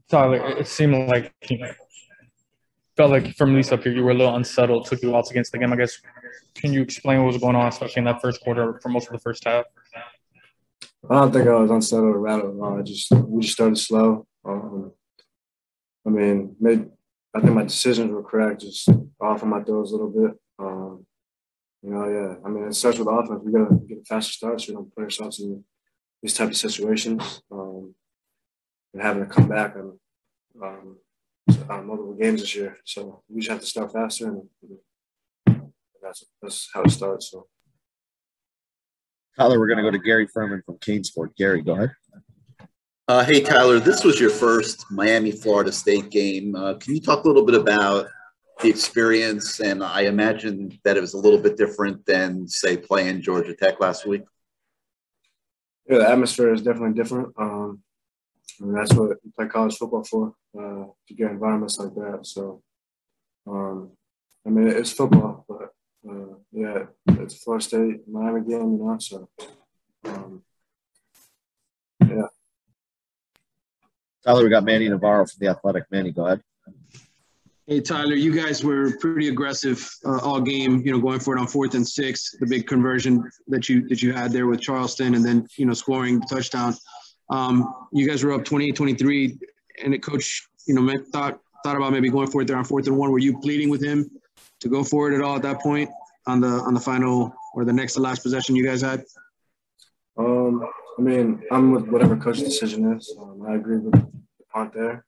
Tyler, it seemed like felt like from at least up here you were a little unsettled. Took you a while to get into the game. I guess can you explain what was going on, especially in that first quarter for most of the first half? I don't think I was unsettled or rattled at all. We just started slow. I think my decisions were correct, just off on my toes a little bit. Yeah. I mean, it starts with offense. We gotta get a faster start so we don't put ourselves in these type of situations. And having to come back on multiple games this year, so we just have to start faster, and that's how it starts. So. Tyler, we're going to go to Gary Furman from Canesport. Gary, go ahead. Hey, Tyler, this was your first Miami-Florida State game. Can you talk a little bit about the experience? And I imagine that it was a little bit different than, say, playing Georgia Tech last week. Yeah, the atmosphere is definitely different. That's what we play college football for, to get environments like that. So, it's football, but yeah, it's a Florida State Miami game, so yeah. Tyler, we got Manny Navarro from The Athletic. Manny, go ahead. Hey, Tyler, you guys were pretty aggressive all game, going for it on 4th and 6, the big conversion that you had there with Charleston, and then, scoring the touchdown. You guys were up 28-23, and the coach, thought about maybe going for it there on 4th and 1. Were you pleading with him to go for it at all at that point on the final or the next to last possession you guys had? I'm with whatever coach's decision is. I agree with the punt there.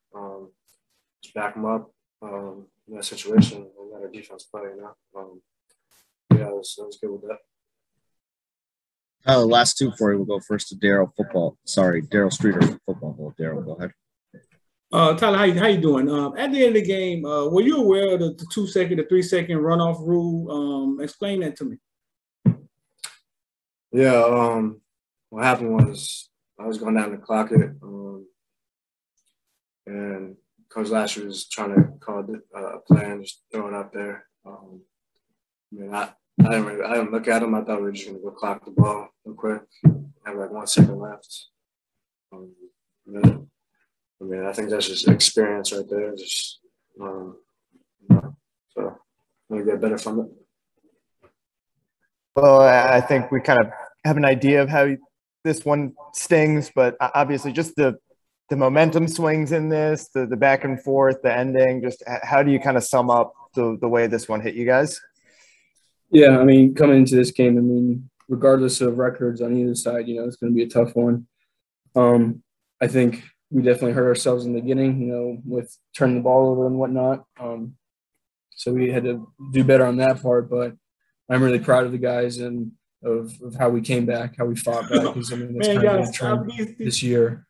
Just back them up in that situation and let our defense play. Yeah, I was good with that. Tyler, last two for you. We'll go first to Daryl Streeter from Football Hole. Daryl, go ahead. Tyler, how you doing? At the end of the game, were you aware of the 2 second, the 3 second runoff rule? Explain that to me. Yeah, what happened was I was going down to clock it, and Coach Lashley was trying to call a play and just throw it up there. I didn't look at him. I thought we were just going to go clock the ball real quick. Have like 1 second left. I think that's just experience right there. So I'm going to get better from it. Well, I think we kind of have an idea of how this one stings, but obviously just the momentum swings in this, the back and forth, the ending, just how do you kind of sum up the way this one hit you guys? Yeah, coming into this game, regardless of records on either side, it's going to be a tough one. I think we definitely hurt ourselves in the beginning, with turning the ball over and whatnot. So we had to do better on that part, but I'm really proud of the guys and of how we came back, how we fought back. Because that's kind of a trend this year.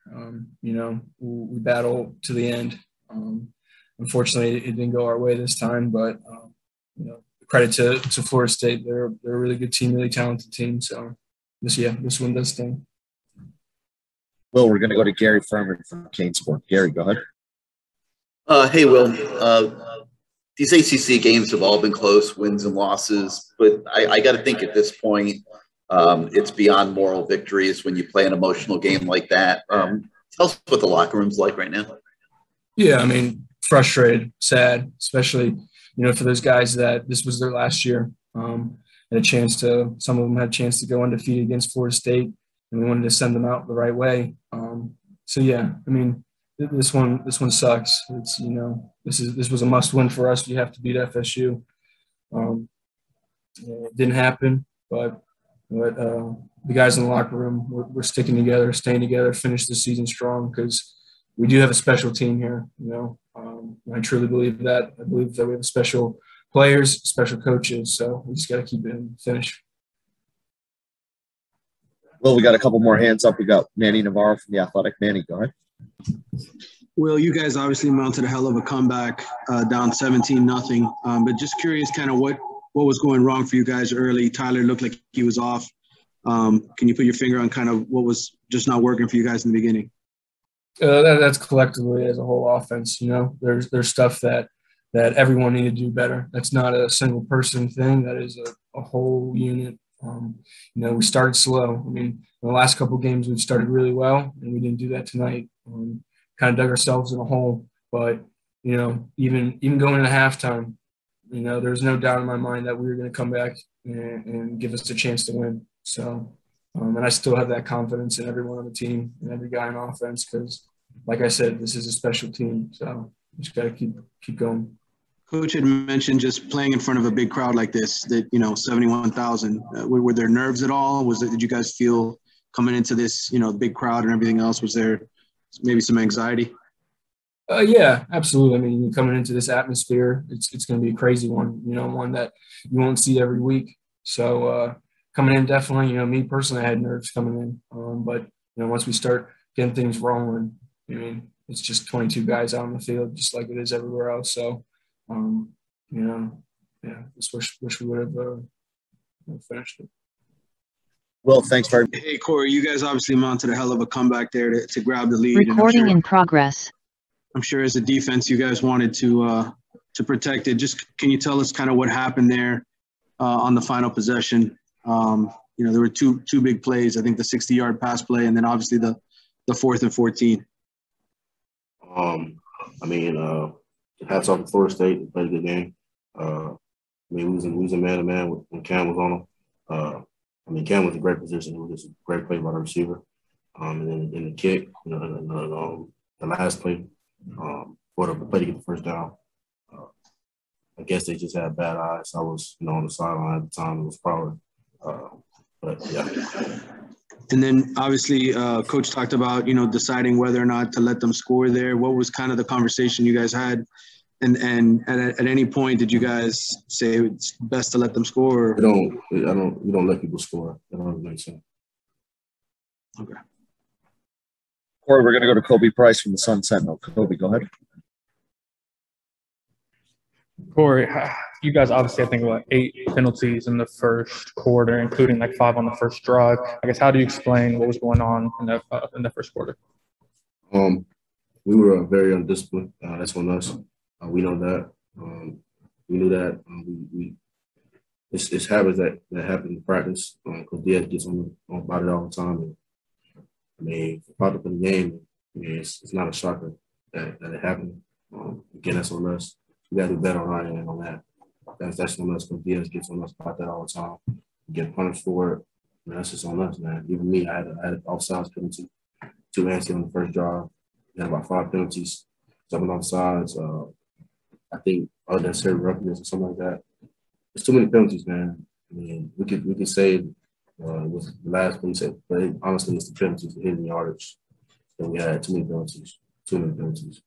We battled to the end. Unfortunately, it didn't go our way this time, but credit to Florida State. They're a really good team, really talented team. So this one does sting. Will, we're going to go to Gary Furman from Canesport. Gary, go ahead. Hey, Will. These ACC games have all been close, wins and losses, but I got to think at this point it's beyond moral victories when you play an emotional game like that. Tell us what the locker room's like right now. Yeah, frustrated, sad, especially, for those guys that this was their last year. Some of them had a chance to go undefeated against Florida State, and we wanted to send them out the right way. This one sucks. It's this was a must win for us. We have to beat FSU. It didn't happen, but the guys in the locker room we're sticking together, staying together, finish the season strong because we do have a special team here. I truly believe that. I believe that we have special players, special coaches. So we just got to keep it and finish. Well, we got a couple more hands up. We got Manny Navarro from The Athletic. Manny, go ahead. Will, you guys obviously mounted a hell of a comeback, down 17-0. But just curious kind of what was going wrong for you guys early. Tyler looked like he was off. Can you put your finger on kind of what was just not working for you guys in the beginning? That's collectively as a whole offense. There's stuff that everyone needed to do better. That's not a single person thing. That is a whole unit. We started slow. In the last couple of games, we've started really well, and we didn't do that tonight. kind of dug ourselves in a hole. But, you know, even going into halftime, you know, there's no doubt in my mind that we were going to come back and give us a chance to win. So, and I still have that confidence in everyone on the team and every guy on offense because, like I said, this is a special team. So just got to keep going. Coach had mentioned just playing in front of a big crowd like this, that, you know, 71,000. Were there nerves at all? Did you guys feel coming into this, you know, big crowd and everything else, was there maybe some anxiety? Yeah, absolutely. I mean, coming into this atmosphere, it's going to be a crazy one, you know, one that you won't see every week. So coming in, definitely, you know, me personally, I had nerves coming in. But, you know, once we start getting things rolling, I mean, it's just 22 guys out on the field, just like it is everywhere else. So, you know, yeah, just wish we would have finished it. Will, thanks very much. Hey, Corey, you guys obviously mounted a hell of a comeback there to grab the lead. Recording in progress. I'm sure as a defense, you guys wanted to protect it. Just can you tell us kind of what happened there on the final possession? You know, there were two big plays. I think the 60-yard pass play, and then obviously the 4th and 14. I mean, hats off to Florida State. They played a good game. I mean, we was a man-to-man when Cam was on him. I mean, Cam was in a great position. It was just a great play by the receiver. And then in the kick, you know, the last play, for the play to get the first down. I guess they just had bad eyes. I was, you know, on the sideline at the time. It was probably, but yeah. And then obviously, Coach talked about, you know, deciding whether or not to let them score there. What was kind of the conversation you guys had? And at any point, did you guys say it's best to let them score? We don't let people score. That doesn't make sense. Okay. Corey, we're going to go to Kobe Price from the Sun Sentinel. Kobe, go ahead. Corey, you guys obviously, I think, 8 penalties in the first quarter, including like 5 on the first drive. I guess, how do you explain what was going on in the first quarter? We were very undisciplined. That's on us. We know that. We knew that. It's habits that happen in practice. Because Diaz gets on about it all the time. And, I mean, part of the game, I mean, it's not a shocker that it happened. Again, that's on us. We got to do better on our end on that. That's on us because Diaz gets on us about that all the time. We get punished for it. Man, that's just on us, man. Even me, I had an offsides penalty, 2 antsy on the first drive. We had about 5 penalties, 7 offsides. I think unnecessary roughness or something like that. There's too many penalties, man. I mean, we could say it was the last one said, but honestly, it's the penalties, the hidden yardage. So we had too many penalties. You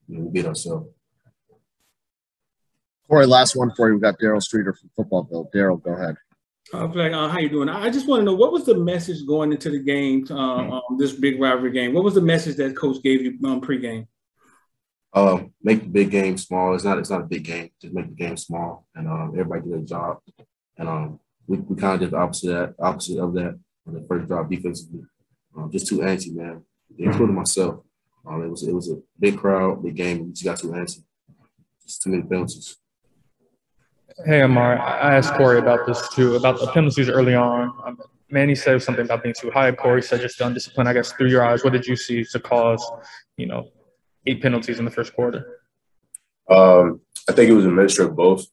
know, we beat ourselves. Corey, last one for you. We've got Daryl Streeter from Footballville. Daryl, go ahead. Flagg, how you doing? I just want to know, what was the message going into the game, this big rivalry game? What was the message that Coach gave you pregame? Make the big game small. It's not a big game. Just make the game small, and everybody do their job. And we kind of did the opposite of that on the first drive defensively. Just too antsy, man, including myself. It was a big crowd, big game. We just got too antsy. Just too many penalties. Hey, Amari, I asked Corey about this too, about the penalties early on. Manny said something about being too high. Corey said just undisciplined. I guess through your eyes, what did you see to cause, 8 penalties in the first quarter? I think it was a mixture of both.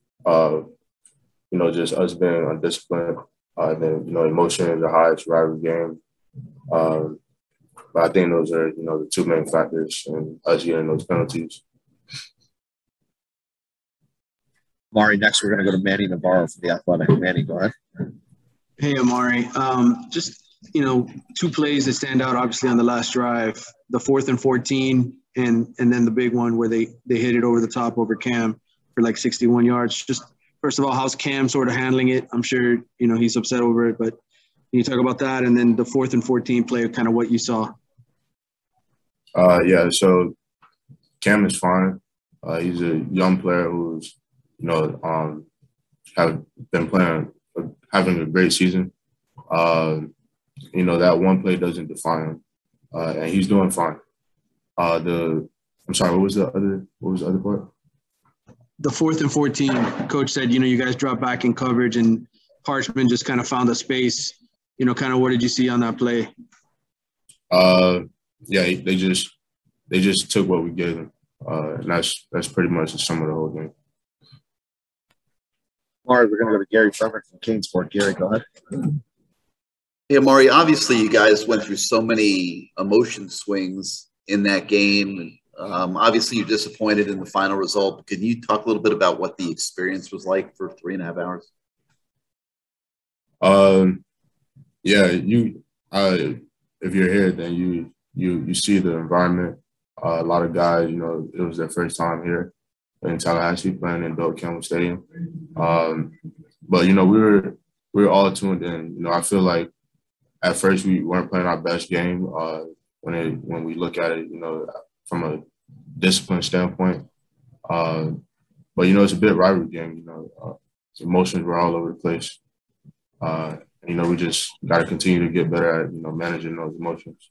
Just us being undisciplined, and then emotion in the highest rivalry game. But I think those are the 2 main factors in us getting those penalties. Amari, next we're going to go to Manny Navarro for The Athletic. Manny, go ahead. Hey, Amari. Just, 2 plays that stand out, obviously, on the last drive. The 4th and 14, and then the big one where they hit it over the top over Cam for like 61 yards. Just, first of all, how's Cam sort of handling it? I'm sure, he's upset over it, but can you talk about that? And then the 4th and 14 play, kind of what you saw. So Cam is fine. He's a young player who's have been having a great season. That one play doesn't define him, and he's doing fine. I'm sorry, what was the other part? The 4th and 14, Coach said, you guys dropped back in coverage and Parchman just kind of found a space. Kind of what did you see on that play? They just they just took what we gave them, and that's pretty much the sum of the whole game. All right, we're going to go to Gary Trevor from Kingsport. Gary, go ahead. Yeah, Amari, obviously you guys went through so many emotion swings in that game. Obviously you're disappointed in the final result. Can you talk a little bit about what the experience was like for 3.5 hours? Yeah, if you're here, then you see the environment. A lot of guys, it was their first time here in Tallahassee playing in Bill Campbell Stadium. But we were all tuned in. I feel like at first we weren't playing our best game when we look at it, from a discipline standpoint. But it's a bit rivalry game. Emotions were all over the place. We just got to continue to get better at managing those emotions.